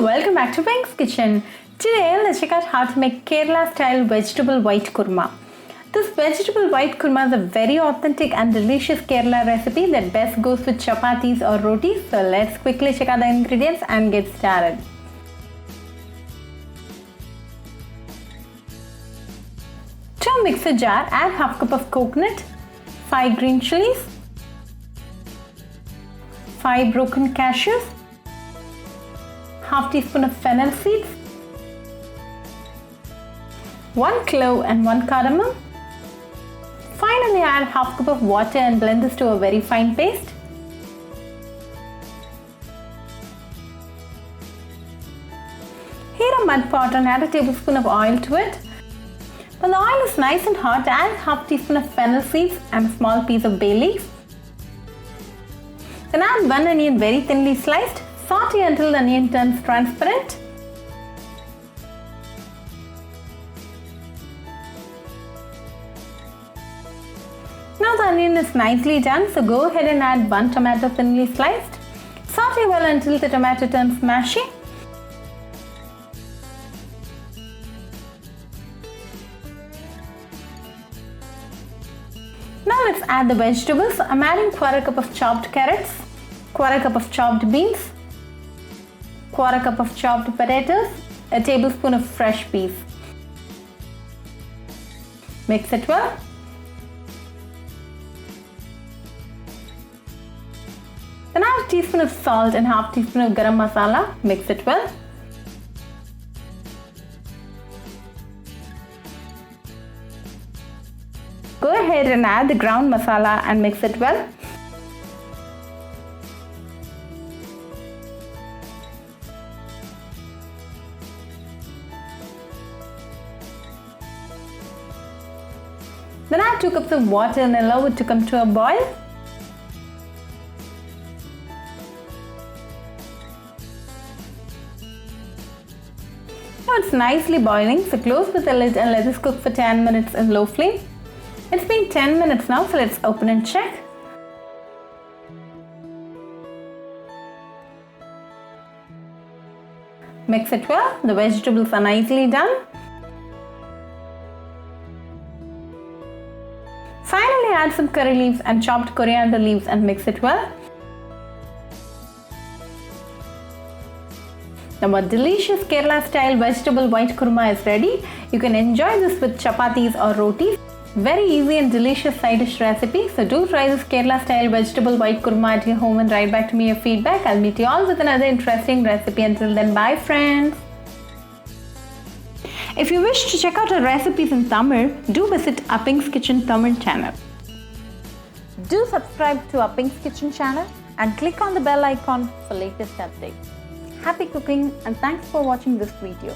welcome back to Pink's Kitchen. Today let's check out how to make Kerala style vegetable white kurma. This vegetable white kurma is a very authentic and delicious Kerala recipe that best goes with chapatis or rotis. So let's quickly check out the ingredients and get started. To a mixer jar, add half cup of coconut, 5 green chillies, 5 broken cashews, half teaspoon of fennel seeds, 1 clove and 1 cardamom. Finally add half cup of water and blend this to a very fine paste. Heat a mud pot and add a tablespoon of oil to it. When the oil is nice and hot, add half teaspoon of fennel seeds and a small piece of bay leaf. Then add 1 onion very thinly sliced. Saute until the onion turns transparent. Now the onion is nicely done, so go ahead and add 1 tomato thinly sliced. Saute well until the tomato turns mashy. Now let's add the vegetables. I'm adding 1/4 cup of chopped carrots, 1/4 cup of chopped beans, 1/4 cup of chopped potatoes, a tablespoon of fresh peas. Mix it well. Then add a teaspoon of salt and half teaspoon of garam masala. Mix it well. Go ahead and add the ground masala and mix it well. Then add 2 cups of water and allow it to come to a boil. Now it's nicely boiling, so close with the lid and let this cook for 10 minutes in low flame. It's been 10 minutes now, so let's open and check. Mix it well. The vegetables are nicely done. Finally add some curry leaves and chopped coriander leaves and mix it well. Now our delicious Kerala style vegetable white kurma is ready. You can enjoy this with chapatis or rotis. Very easy and delicious side dish recipe. So do try this Kerala style vegetable white kurma at your home and write back to me your feedback. I'll meet you all with another interesting recipe. Until then, bye friends. If you wish to check out our recipes in Tamil, do visit our Pink's Kitchen Tamil channel. Do subscribe to our Pink's Kitchen channel and click on the bell icon for latest updates. Happy cooking and thanks for watching this video.